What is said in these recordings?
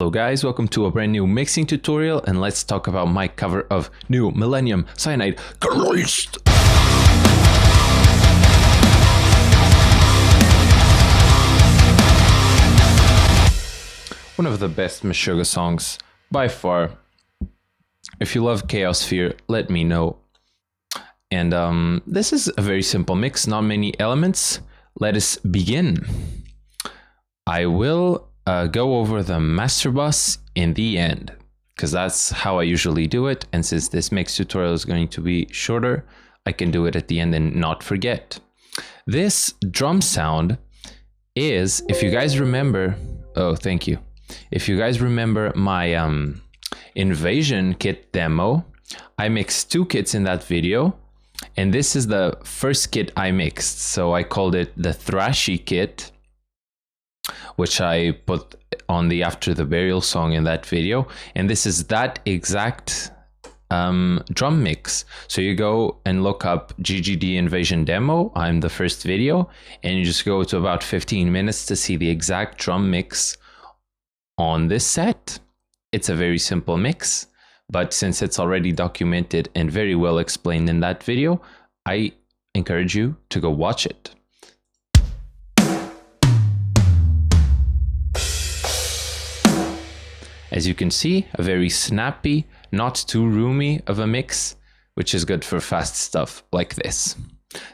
Hello guys, welcome to a brand new mixing tutorial, and let's talk about my cover of new Millenium Cyanide. Christ! One of the best MESHUGGAH songs by far. If you love Chaos Sphere, let me know. And this is a very simple mix, not many elements. Let us begin. I will go over the master bus in the end, because that's how I usually do it. And since this mix tutorial is going to be shorter, I can do it at the end and not forget. This drum sound is, if you guys remember, oh, thank you. If you guys remember my Invasion kit demo, I mixed two kits in that video. And this is the first kit I mixed. So I called it the Thrashy kit, which I put on the After the Burial song in that video. And this is that exact drum mix. So you go and look up GGD Invasion demo. I'm the first video. And you just go to about 15 minutes to see the exact drum mix on this set. It's a very simple mix. But since it's already documented and very well explained in that video, I encourage you to go watch it. As you can see, a very snappy, not too roomy of a mix, which is good for fast stuff like this.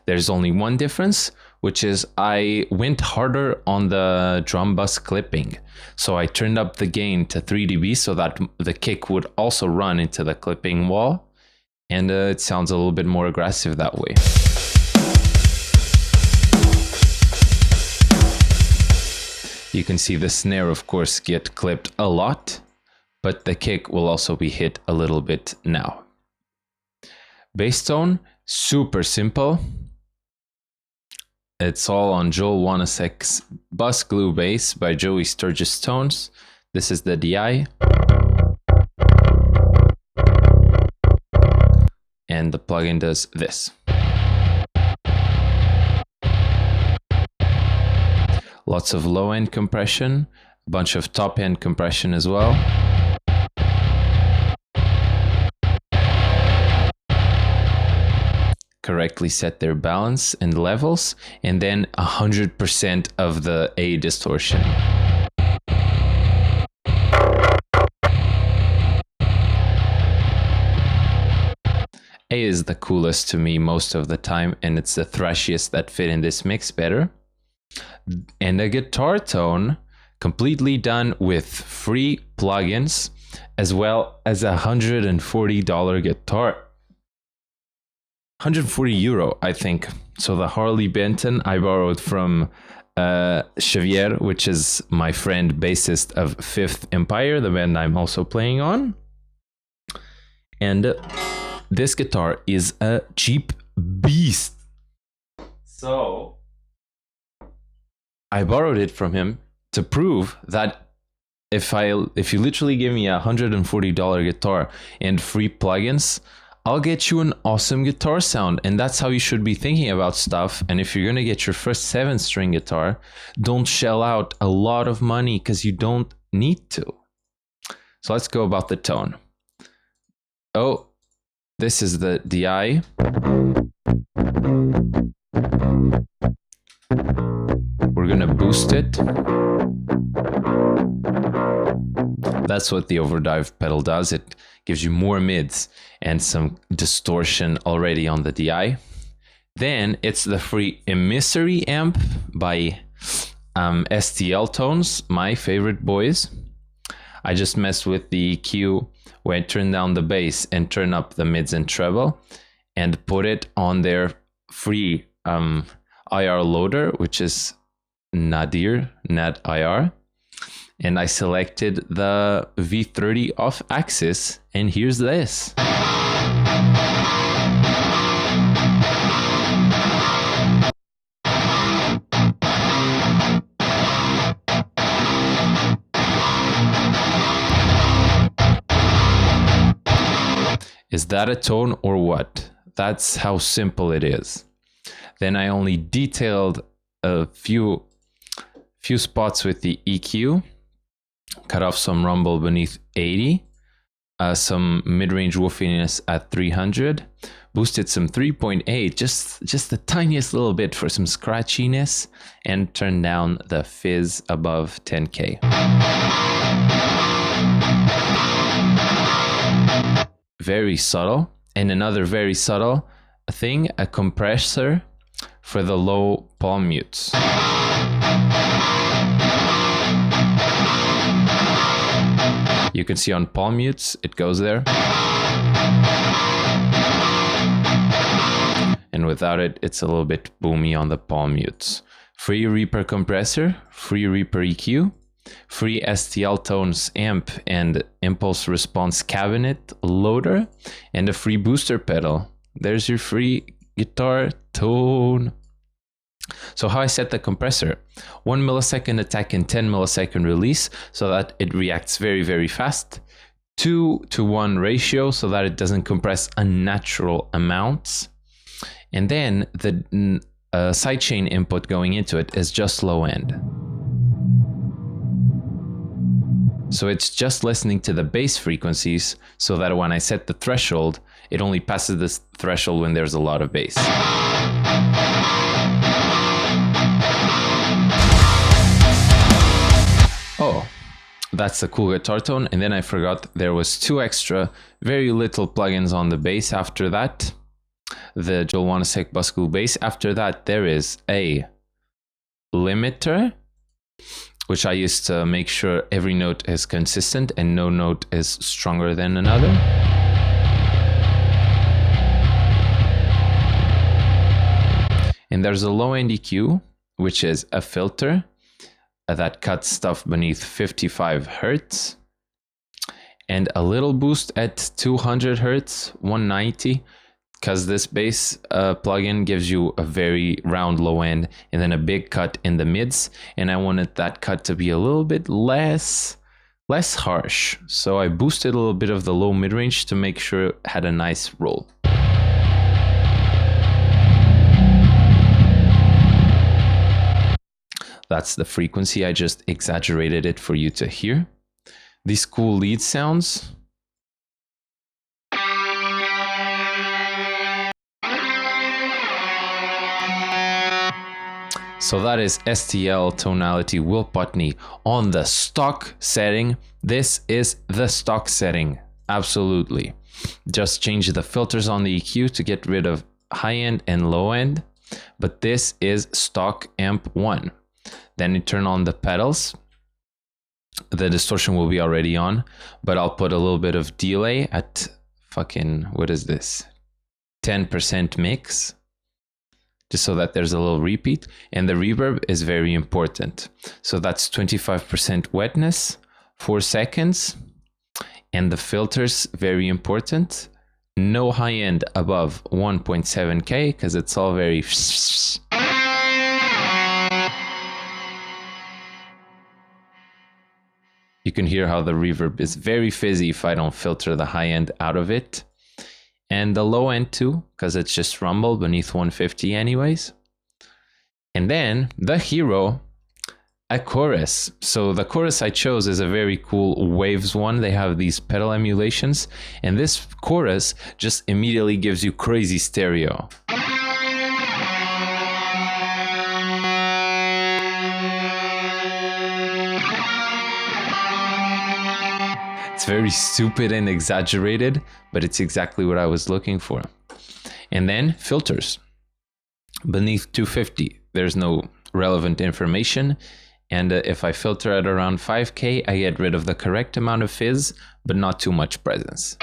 There's only one difference, which is I went harder on the drum bus clipping. So I turned up the gain to 3 dB so that the kick would also run into the clipping wall. And it sounds a little bit more aggressive that way. You can see the snare, of course, get clipped a lot, but the kick will also be hit a little bit now. Bass tone, super simple. It's all on Joel Wanasek's Bus Glue Bass by Joey Sturgis Tones. This is the DI. And the plugin does this. Lots of low-end compression, a bunch of top-end compression as well. Correctly set their balance and levels, and then 100% of the A distortion. A is the coolest to me most of the time, and it's the thrashiest that fit in this mix better. And the guitar tone, completely done with free plugins, as well as a $140 guitar. 140 euro, I think. So the Harley Benton I borrowed from Xavier, which is my friend bassist of Fifth Empire, the band I'm also playing on. And this guitar is a cheap beast. So I borrowed it from him to prove that if you literally give me a $140 guitar and free plugins, I'll get you an awesome guitar sound. And that's how you should be thinking about stuff. And if you're gonna get your first 7-string guitar, don't shell out a lot of money because you don't need to. So let's go about the tone. Oh, this is the DI. We're gonna boost it. That's what the overdrive pedal does. It gives you more mids and some distortion already on the DI. Then it's the free Emissary amp by STL Tones, my favorite boys. I just messed with the EQ where I turn down the bass and turn up the mids and treble and put it on their free IR loader, which is Nadir, Nad IR. And I selected the V30 off axis, and here's this. Is that a tone or what? That's how simple it is. Then I only detailed a few spots with the EQ. cut off some rumble beneath 80, some mid-range woofiness at 300, boosted some 3.8, just the tiniest little bit for some scratchiness, and turned down the fizz above 10k. Very subtle. And another very subtle thing, a compressor for the low palm mutes. You can see on palm mutes, it goes there. And without it, it's a little bit boomy on the palm mutes. Free Reaper compressor, free Reaper EQ, free STL tones amp and impulse response cabinet loader, and a free booster pedal. There's your free guitar tone. So how I set the compressor: 1 millisecond attack and 10 millisecond release, so that it reacts very, very fast. 2:1 ratio, so that it doesn't compress unnatural amounts. And then the sidechain input going into it is just low end. So it's just listening to the bass frequencies, so that when I set the threshold, it only passes this threshold when there's a lot of bass. Oh, that's a cool guitar tone. And then I forgot there was 2 extra, very little plugins on the bass after that. The Joel Wanasek Buscool bass. After that, there is a limiter, which I use to make sure every note is consistent and no note is stronger than another. And there's a low-end EQ, which is a filter that cuts stuff beneath 55 Hertz. And a little boost at 200 Hertz, 190. Because this bass plugin gives you a very round low end and then a big cut in the mids, and I wanted that cut to be a little bit less harsh. So I boosted a little bit of the low mid range to make sure it had a nice roll. That's the frequency. I just exaggerated it for you to hear. These cool lead sounds. So that is STL tonality Will Putney on the stock setting. This is the stock setting, absolutely. Just change the filters on the EQ to get rid of high end and low end, but this is stock amp 1. Then you turn on the pedals. The distortion will be already on, but I'll put a little bit of delay at fucking, what is this? 10% mix. Just so that there's a little repeat, and the reverb is very important. So that's 25% wetness, 4 seconds, and the filters, very important. No high end above 1.7K, because it's all very... You can hear how the reverb is very fizzy if I don't filter the high end out of it. And the low end too, because it's just rumble beneath 150 anyways. And then the hero, a chorus. So the chorus I chose is a very cool Waves one. They have these pedal emulations, and this chorus just immediately gives you crazy stereo. It's very stupid and exaggerated, but it's exactly what I was looking for. And then filters. Beneath 250, there's no relevant information. And if I filter at around 5K, I get rid of the correct amount of fizz, but not too much presence.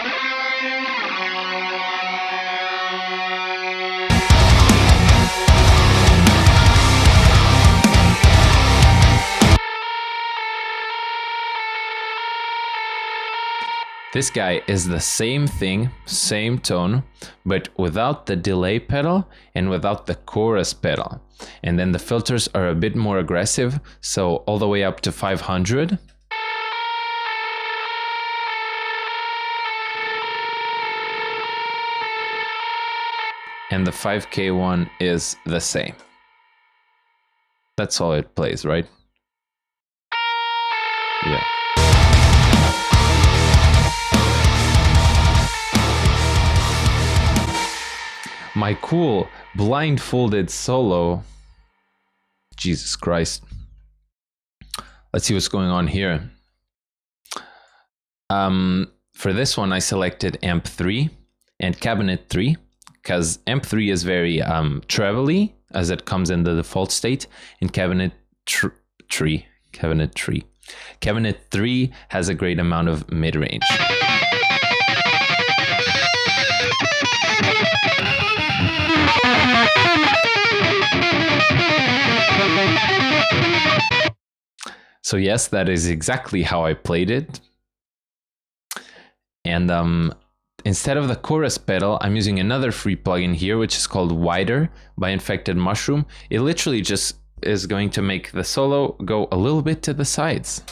This guy is the same thing, same tone, but without the delay pedal and without the chorus pedal. And then the filters are a bit more aggressive, so all the way up to 500. And the 5K one is the same. That's all it plays, right? Yeah. my cool blindfolded solo. Jesus Christ. Let's see what's going on here. For this one, I selected amp 3 and cabinet 3 because amp 3 is very trebly as it comes in the default state, and cabinet 3 has a great amount of mid-range. So yes, that is exactly how I played it. And instead of the chorus pedal, I'm using another free plugin here, which is called Wider by Infected Mushroom. It literally just is going to make the solo go a little bit to the sides.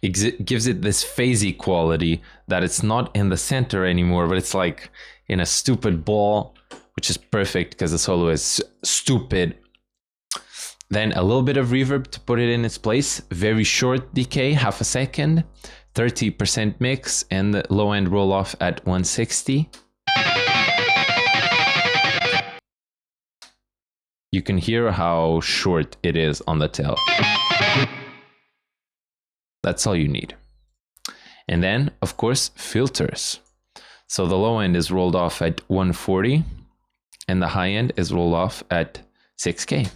It gives it this phasey quality that it's not in the center anymore, but it's like in a stupid ball, which is perfect because the solo is stupid. Then a little bit of reverb to put it in its place. Very short decay, half a second. 30% mix and the low end roll off at 160. You can hear how short it is on the tail. That's all you need. And then, of course, filters. So the low end is rolled off at 140 and the high end is rolled off at 6K.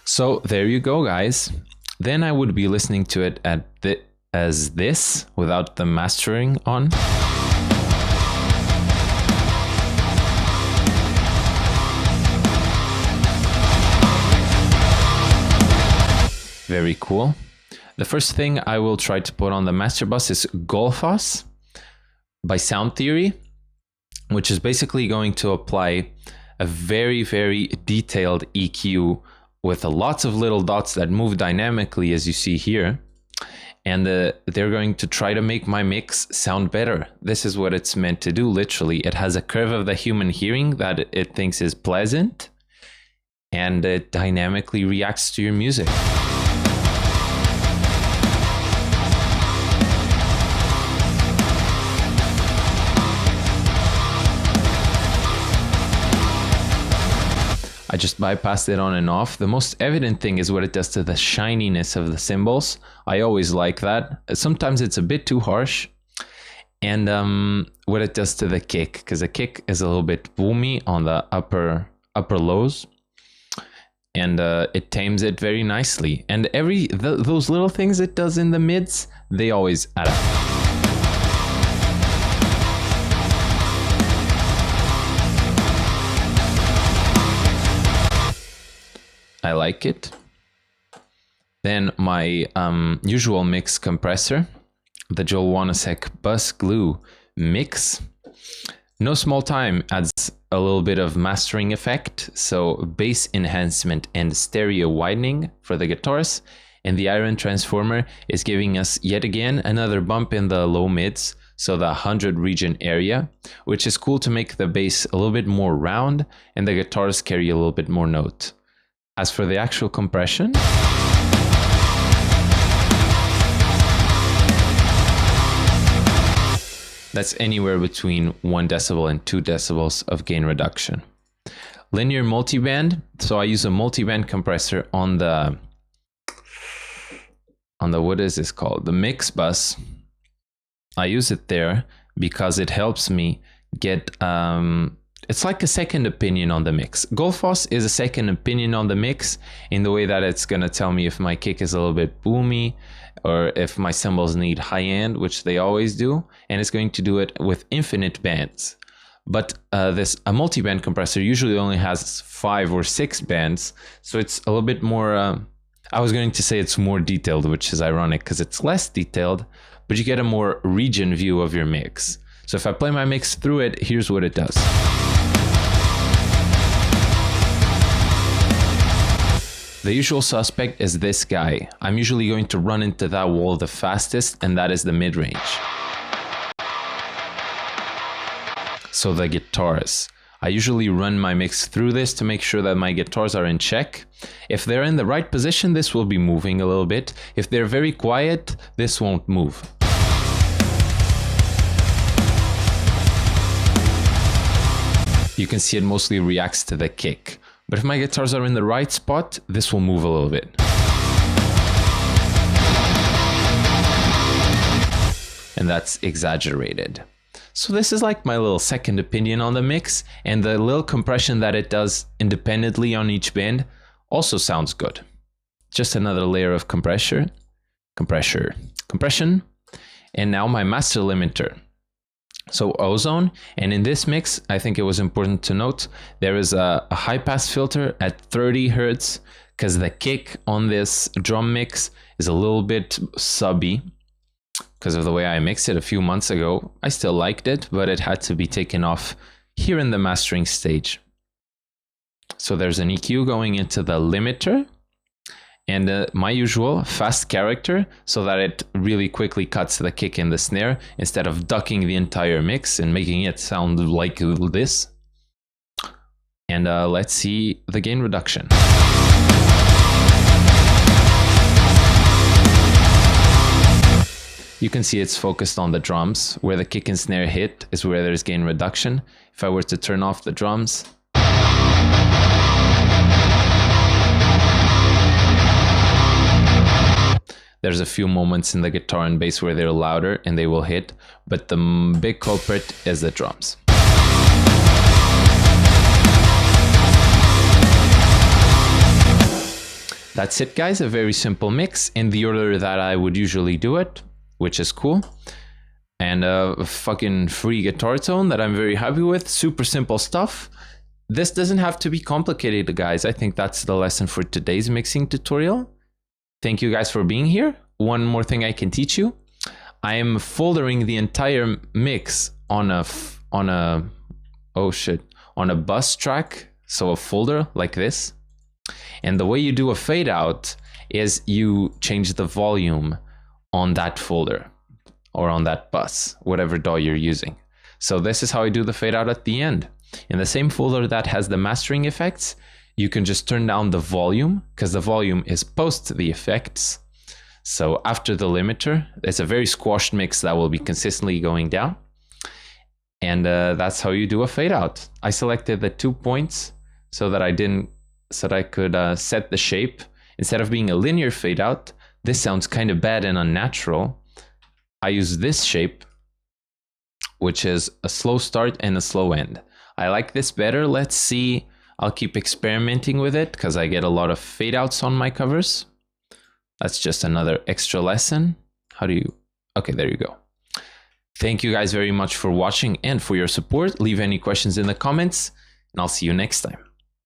So there you go, guys. Then I would be listening to it as this without the mastering on. Very cool. The first thing I will try to put on the master bus is Golfos by Sound Theory, which is basically going to apply a very, very detailed EQ with lots of little dots that move dynamically, as you see here. And they're going to try to make my mix sound better. This is what it's meant to do, literally. It has a curve of the human hearing that it thinks is pleasant, and it dynamically reacts to your music. I just bypassed it on and off. The most evident thing is what it does to the shininess of the cymbals. I always like that. Sometimes it's a bit too harsh. And what it does to the kick, because the kick is a little bit boomy on the upper lows. And it tames it very nicely. And those little things it does in the mids, they always add up. I like it. Then my usual mix compressor, the Joel Wanasek Bus Glue Mix. No Small Time adds a little bit of mastering effect, so bass enhancement and stereo widening for the guitars. And the Iron Transformer is giving us yet again another bump in the low mids, so the 100 region area, which is cool to make the bass a little bit more round and the guitars carry a little bit more note. As for the actual compression, that's anywhere between 1 decibel and 2 decibels of gain reduction. Linear multiband, so I use a multiband compressor on the what is this called? The mix bus. I use it there because it helps me get it's like a second opinion on the mix. Golfos is a second opinion on the mix in the way that it's going to tell me if my kick is a little bit boomy or if my cymbals need high end, which they always do, and it's going to do it with infinite bands. But a multi-band compressor usually only has 5 or 6 bands, so it's a little bit more, I was going to say it's more detailed, which is ironic because it's less detailed, but you get a more region view of your mix. So if I play my mix through it, here's what it does. The usual suspect is this guy. I'm usually going to run into that wall the fastest, and that is the mid-range. So the guitars. I usually run my mix through this to make sure that my guitars are in check. If they're in the right position, this will be moving a little bit. If they're very quiet, this won't move. You can see it mostly reacts to the kick. But if my guitars are in the right spot, this will move a little bit. And that's exaggerated. So this is like my little second opinion on the mix, and the little compression that it does independently on each band also sounds good. Just another layer of compression. And now my master limiter. So ozone, and in this mix, I think it was important to note, there is a high pass filter at 30 Hertz, because the kick on this drum mix is a little bit subby, because of the way I mixed it a few months ago. I still liked it, but it had to be taken off here in the mastering stage. So there's an EQ going into the limiter, and my usual fast character, so that it really quickly cuts the kick and the snare instead of ducking the entire mix and making it sound like this. And let's see the gain reduction. You can see it's focused on the drums. Where the kick and snare hit is where there's gain reduction. If I were to turn off the drums, there's a few moments in the guitar and bass where they're louder and they will hit, but the big culprit is the drums. That's it, guys. A very simple mix in the order that I would usually do it, which is cool. And a fucking free guitar tone that I'm very happy with. Super simple stuff. This doesn't have to be complicated, guys. I think that's the lesson for today's mixing tutorial. Thank you guys for being here. One more thing I can teach you. I am foldering the entire mix on a bus track, so a folder like this. And the way you do a fade out is you change the volume on that folder or on that bus, whatever DAW you're using. So this is how I do the fade out at the end. In the same folder that has the mastering effects, you can just turn down the volume, because the volume is post the effects. So after the limiter, it's a very squashed mix that will be consistently going down. And that's how you do a fade out. I selected the 2 points so that I could set the shape. Instead of being a linear fade out, this sounds kind of bad and unnatural. I use this shape, which is a slow start and a slow end. I like this better. Let's see. I'll keep experimenting with it because I get a lot of fade outs on my covers. That's just another extra lesson. Okay, there you go. Thank you guys very much for watching and for your support. Leave any questions in the comments, and I'll see you next time.